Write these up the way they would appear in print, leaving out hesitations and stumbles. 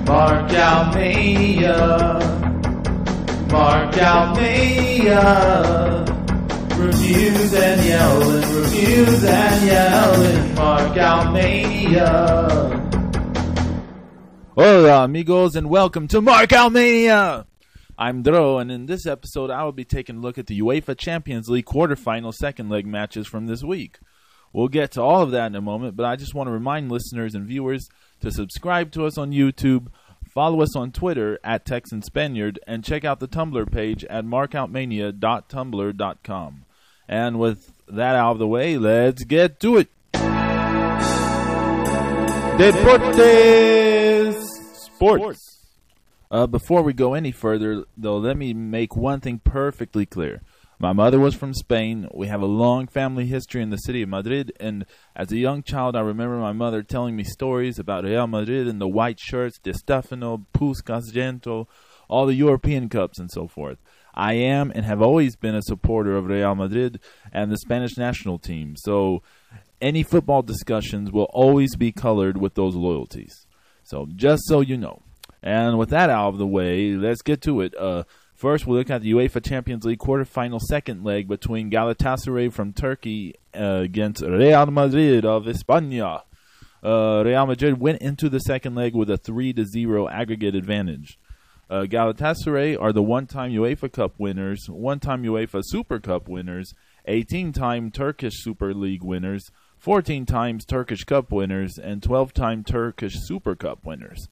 Mark out Mania. Mark out Mania. Reviews and yelling. Mark out Mania. Hola amigos and welcome to Mark out Mania. I'm Dro, and in this episode I will be taking a look at the UEFA Champions League quarterfinal second leg matches from this week. We'll get to all of that in a moment, but I just want to remind listeners and viewers to subscribe to us on YouTube, follow us on Twitter at Texan Spaniard, and check out the Tumblr page at markoutmania.tumblr.com. And with that out of the way, let's get to it. Deportes Sports. Before we go any further, though, let me make one thing perfectly clear. My mother was from Spain. We have a long family history in the city of Madrid, and as a young child, I remember my mother telling me stories about Real Madrid and the white shirts, Di Stefano, Puskás, Gento, all the European Cups and so forth. I am and have always been a supporter of Real Madrid and the Spanish national team, so any football discussions will always be colored with those loyalties. So just so you know. And with that out of the way, let's get to it. First, we'll look at the UEFA Champions League quarterfinal second leg between Galatasaray from Turkey against Real Madrid of España. Real Madrid went into the second leg with a 3-0 aggregate advantage. Galatasaray are the one-time UEFA Cup winners, one-time UEFA Super Cup winners, 18-time Turkish Super League winners, 14 times Turkish Cup winners, and 12-time Turkish Super Cup winners.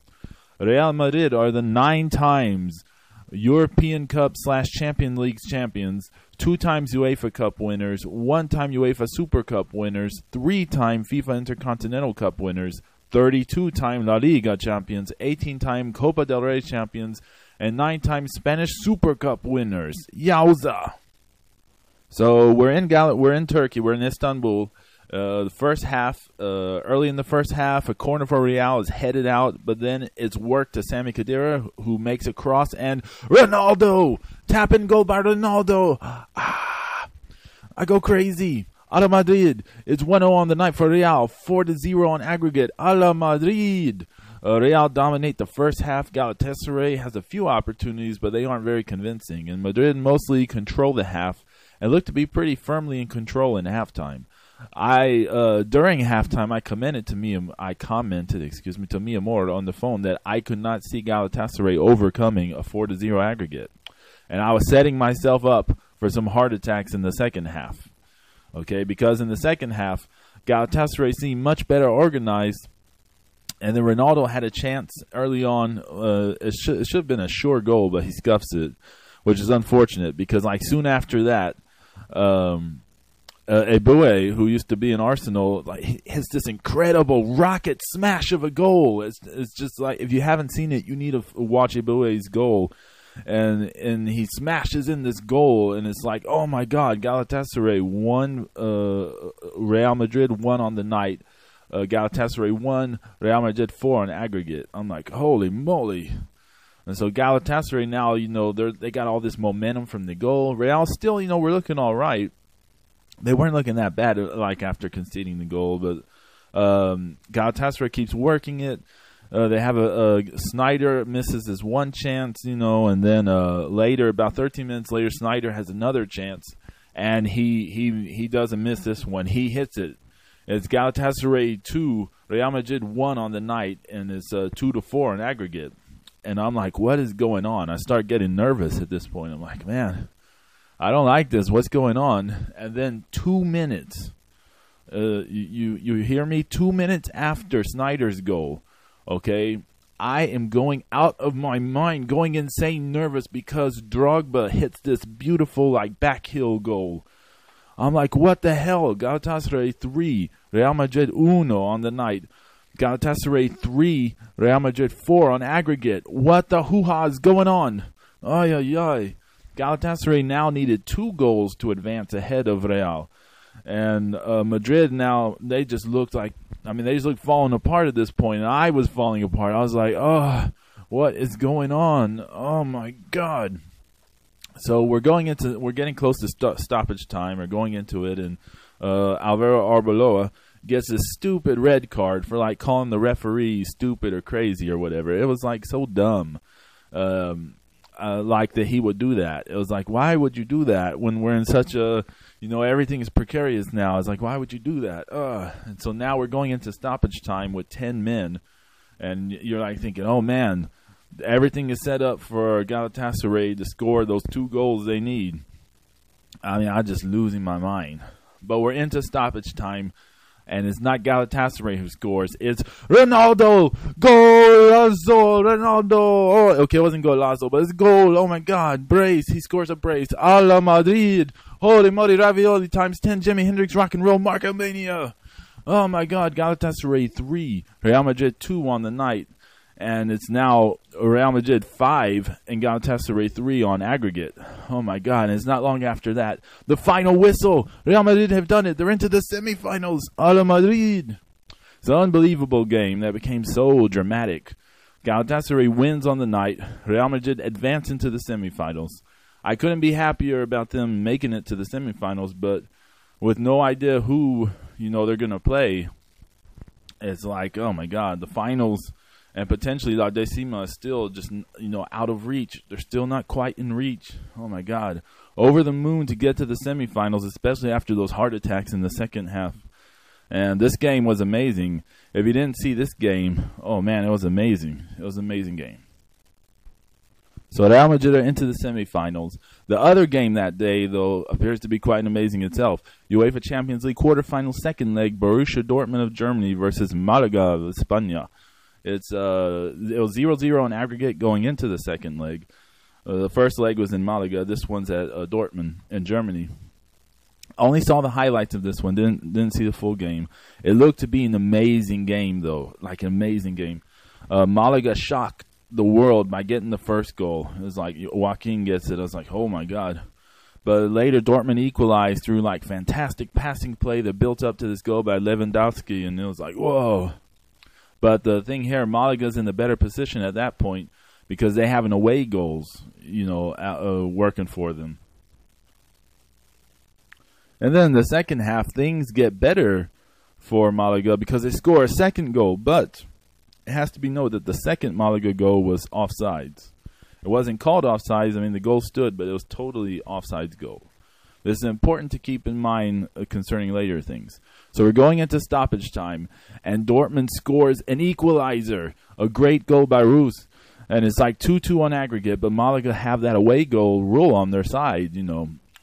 Real Madrid are the 9 times European Cup / Champions League champions, 2 times UEFA Cup winners, 1-time UEFA Super Cup winners, 3-time FIFA Intercontinental Cup winners, 32-time La Liga champions, 18-time Copa del Rey champions, and 9-time Spanish Super Cup winners. Yowza! So we're in Turkey, we're in Istanbul. The first half, early in the first half, a corner for Real is headed out, but then it's worked to Sami Khedira, who makes a cross, and Ronaldo! Tap and goal by Ronaldo! I go crazy. Ala Madrid. It's 1-0 on the night for Real, 4-0 on aggregate. Ala Madrid! Real dominate the first half. Galatasaray has a few opportunities, but they aren't very convincing, and Madrid mostly control the half and look to be pretty firmly in control in halftime. During halftime, I commented to Mia Moore on the phone that I could not see Galatasaray overcoming a 4-0 aggregate, and I was setting myself up for some heart attacks in the second half. Okay, because in the second half, Galatasaray seemed much better organized, and then Ronaldo had a chance early on. It should have been a sure goal, but he scuffs it, which is unfortunate because like soon after that, Eboué, who used to be in Arsenal, has this incredible rocket smash of a goal. It's just like, if you haven't seen it, you need to watch Eboué's goal. And he smashes in this goal, and it's like, oh my God, Galatasaray won, Real Madrid won on the night. Galatasaray won, Real Madrid 4 on aggregate. I'm like, holy moly. And so Galatasaray now, they got all this momentum from the goal. Real still, we're looking all right. They weren't looking that bad, like after conceding the goal, but Galatasaray keeps working it. They have a Snyder misses his one chance, and then later, about 13 minutes later, Snyder has another chance, and he doesn't miss this one. He hits it. It's Galatasaray 2, Real Madrid 1 on the night, and it's 2-4 in aggregate. And I'm like, what is going on? I start getting nervous at this point. I'm like, man, I don't like this. What's going on? And then 2 minutes, you hear me? 2 minutes after Snyder's goal, okay, I am going out of my mind, going insane nervous because Drogba hits this beautiful back heel goal. I'm like, what the hell? Galatasaray 3, Real Madrid 1 on the night. Galatasaray 3, Real Madrid 4 on aggregate. What the hoo-ha is going on? Ay, ay, ay. Galatasaray now needed 2 goals to advance ahead of Real. And Madrid now, they just looked falling apart at this point. And I was falling apart. I was like, oh, what is going on? Oh, my God. So we're getting close to stoppage time. We're going into it. And Alvaro Arbeloa gets this stupid red card for like calling the referee stupid or crazy or whatever. It was like so dumb. Like that he would do that. It was like, why would you do that when we're in such a, everything is precarious now. It's like, why would you do that? And so now we're going into stoppage time with 10 men, and you're like thinking, oh man, everything is set up for Galatasaray to score those 2 goals they need. I mean, I'm just losing my mind. But we're into stoppage time, and it's not Galatasaray who scores. It's Ronaldo! Golazo! Ronaldo! Oh, okay, it wasn't Golazo, but it's goal. Oh, my God. Brace. He scores a brace. Ala Madrid. Holy moly, ravioli times 10. Jimi Hendrix rock and roll. Marca Mania. Oh, my God. Galatasaray 3. Real Madrid 2 on the night. And it's now Real Madrid 5 and Galatasaray 3 on aggregate. Oh, my God. And it's not long after that. The final whistle. Real Madrid have done it. They're into the semifinals. Ala Madrid. It's an unbelievable game that became so dramatic. Galatasaray wins on the night. Real Madrid advance into the semifinals. I couldn't be happier about them making it to the semifinals, but with no idea who, they're going to play, it's like, oh, my God, the finals. And potentially La Decima is still just, out of reach. They're still not quite in reach. Oh, my God. Over the moon to get to the semifinals, especially after those heart attacks in the second half. And this game was amazing. If you didn't see this game, oh, man, it was amazing. It was an amazing game. So Real Madrid are into the semifinals. The other game that day, though, appears to be quite amazing itself. UEFA Champions League quarterfinal second leg, Borussia Dortmund of Germany versus Malaga of España. It was 0-0 in aggregate going into the second leg. The first leg was in Malaga. This one's at Dortmund in Germany. Only saw the highlights of this one. Didn't see the full game. It looked to be an amazing game, though. Like an amazing game. Malaga shocked the world by getting the first goal. It was like Joaquin gets it. I was like, oh, my God. But later, Dortmund equalized through like fantastic passing play that built up to this goal by Lewandowski. And it was like, whoa. But the thing here, Malaga's in the better position at that point because they have an away goals, working for them. And then the second half, things get better for Malaga because they score a second goal. But it has to be noted that the second Malaga goal was offsides. It wasn't called offsides. I mean, the goal stood, but it was totally offsides goal. This is important to keep in mind concerning later things. So we're going into stoppage time, and Dortmund scores an equalizer, a great goal by Roos. And it's like 2-2 on aggregate, but Malaga have that away goal rule on their side,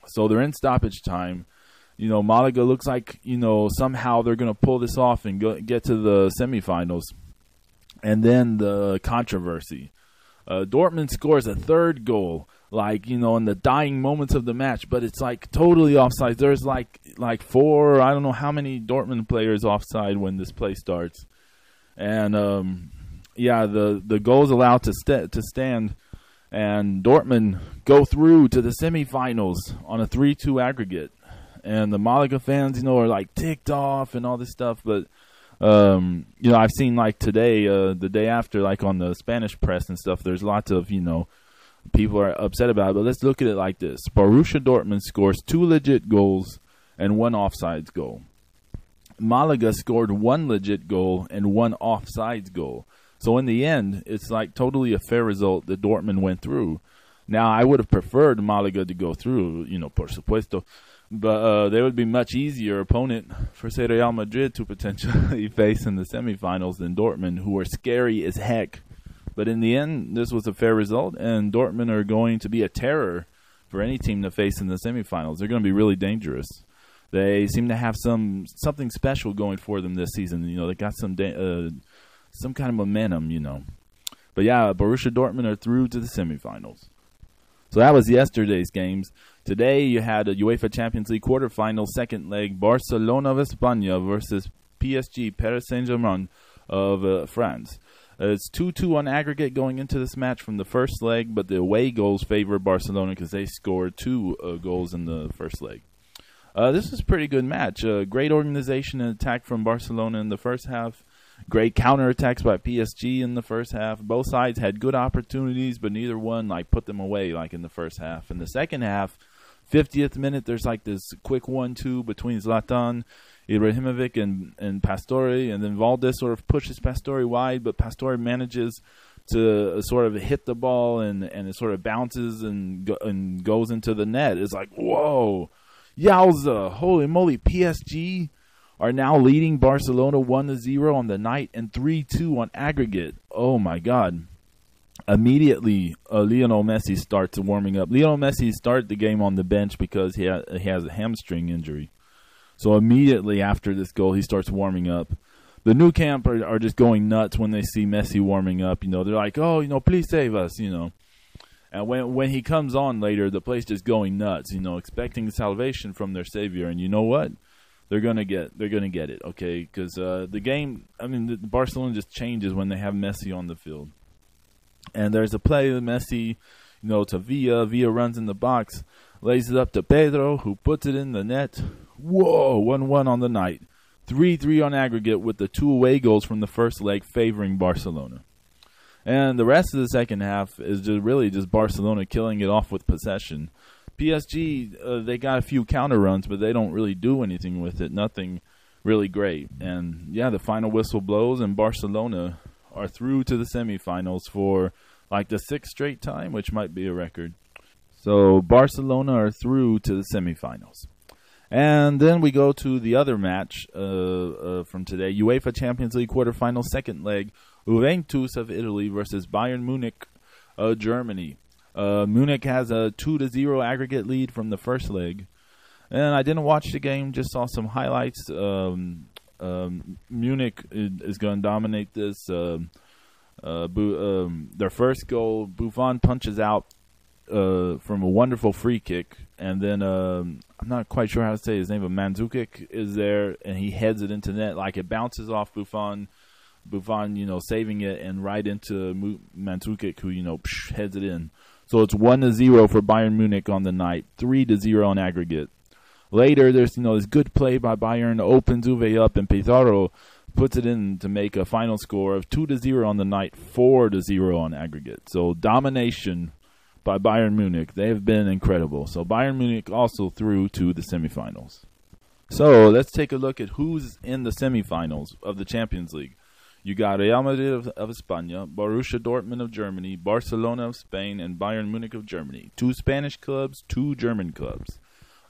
So they're in stoppage time. Malaga looks like, somehow they're going to pull this off and get to the semifinals. And then the controversy. Dortmund scores a third goal. In the dying moments of the match, but it's like totally offside. There's like 4, I don't know how many Dortmund players offside when this play starts. And the goal's allowed to stand, and Dortmund go through to the semifinals on a 3-2 aggregate. And the Malaga fans, are like ticked off and all this stuff, but I've seen like today, the day after, like on the Spanish press and stuff, there's lots of, people are upset about it, but let's look at it like this. Borussia Dortmund scores 2 legit goals and 1 offsides goal. Malaga scored 1 legit goal and 1 offsides goal. So in the end, it's like totally a fair result that Dortmund went through. Now, I would have preferred Malaga to go through, por supuesto, but they would be much easier opponent for, say, Real Madrid to potentially face in the semifinals than Dortmund, who are scary as heck. But in the end, this was a fair result, and Dortmund are going to be a terror for any team to face in the semifinals. They're going to be really dangerous. They seem to have something special going for them this season. They got some kind of momentum, But yeah, Borussia Dortmund are through to the semifinals. So that was yesterday's games. Today you had a UEFA Champions League quarterfinal second leg, Barcelona of España versus PSG, Paris Saint-Germain of France. It's 2-2 on aggregate going into this match from the first leg, but the away goals favor Barcelona because they scored 2 goals in the first leg. This is a pretty good match. Great organization and attack from Barcelona in the first half. Great counterattacks by PSG in the first half. Both sides had good opportunities, but neither one put them away like in the first half. In the second half, 50th minute, there's like this quick 1-2 between Zlatan, Ibrahimovic and Pastore, and then Valdés sort of pushes Pastore wide, but Pastore manages to sort of hit the ball, and it sort of bounces and goes into the net. It's like, whoa, yowza, holy moly. PSG are now leading Barcelona 1-0 on the night and 3-2 on aggregate. Oh my God. Immediately, Lionel Messi starts warming up. Lionel Messi started the game on the bench because he has a hamstring injury. So immediately after this goal, he starts warming up. The new camp are just going nuts when they see Messi warming up. They're like, oh, please save us, And when he comes on later, the place just going nuts, expecting salvation from their savior. And you know what? They're gonna get it, okay? Because the game, the Barcelona just changes when they have Messi on the field. And there's a play with Messi, to Villa. Villa runs in the box, lays it up to Pedro, who puts it in the net. Whoa, 1-1 on the night. 3-3 on aggregate, with the 2 away goals from the first leg favoring Barcelona. And the rest of the second half is just Barcelona killing it off with possession. PSG, they got a few counter runs, but they don't really do anything with it. Nothing really great. And yeah, the final whistle blows, and Barcelona are through to the semifinals for like the 6th straight time, which might be a record. So Barcelona are through to the semifinals. And then we go to the other match from today, UEFA Champions League quarterfinal, second leg, Juventus of Italy versus Bayern Munich of Germany. Munich has a 2-0 aggregate lead from the first leg. And I didn't watch the game, just saw some highlights. Munich is going to dominate this. Their first goal, Buffon punches out from a wonderful free kick, and then I'm not quite sure how to say his name, but Mandzukic is there, and he heads it into net. Like, it bounces off Buffon, saving it, and right into Mandzukic, who, heads it in. So it's 1-0 for Bayern Munich on the night, 3-0 on aggregate. Later, there's this good play by Bayern, opens Uwe up, and Pizarro puts it in to make a final score of 2-0 on the night, 4-0 on aggregate. So domination by Bayern Munich. They have been incredible. So Bayern Munich also through to the semifinals. So let's take a look at who's in the semifinals of the Champions League. You got Real Madrid of España, Borussia Dortmund of Germany, Barcelona of Spain, and Bayern Munich of Germany. 2 Spanish clubs, 2 German clubs.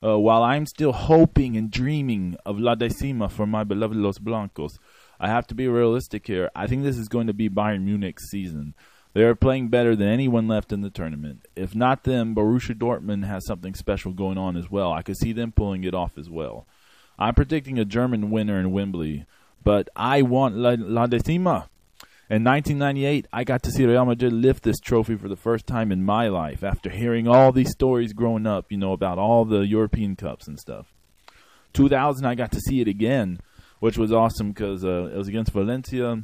While I'm still hoping and dreaming of La Decima for my beloved Los Blancos, I have to be realistic here. I think this is going to be Bayern Munich's season. They are playing better than anyone left in the tournament. If not them, Borussia Dortmund has something special going on as well. I could see them pulling it off as well. I'm predicting a German winner in Wembley, but I want La Decima. In 1998, I got to see Real Madrid lift this trophy for the first time in my life after hearing all these stories growing up, about all the European Cups and stuff. 2000, I got to see it again, which was awesome because it was against Valencia,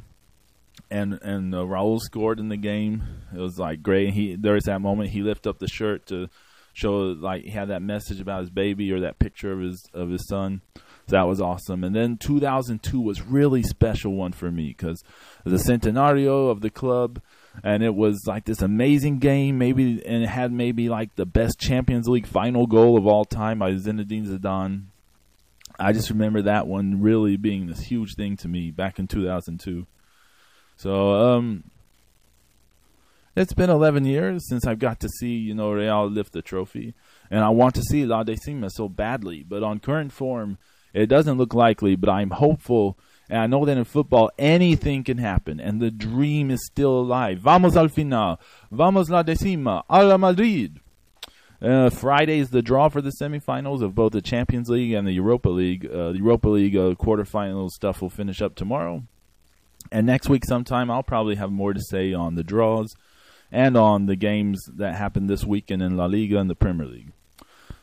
and Raul scored in the game. It was like great. There was that moment he lifted up the shirt to show like he had that message about his baby or that picture of his son. So that was awesome. And then 2002 was really special one for me because it was the centenario of the club, and it was like this amazing game. And it had maybe like the best Champions League final goal of all time by Zinedine Zidane. I just remember that one really being this huge thing to me back in 2002. So it's been 11 years since I've got to see Real lift the trophy, and I want to see La Decima so badly. But on current form, it doesn't look likely, but I'm hopeful, and I know that in football, anything can happen, and the dream is still alive. Vamos al final. Vamos La Decima. A la Madrid. Friday is the draw for the semifinals of both the Champions League and the Europa League. The Europa League quarterfinal stuff will finish up tomorrow. And next week sometime, I'll probably have more to say on the draws and on the games that happened this weekend in La Liga and the Premier League.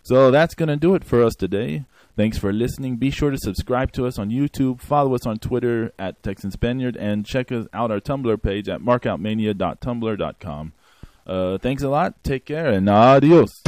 So that's going to do it for us today. Thanks for listening. Be sure to subscribe to us on YouTube, follow us on Twitter at Texan Spaniard, and check us out our Tumblr page at markoutmania.tumblr.com. Thanks a lot. Take care, and adios.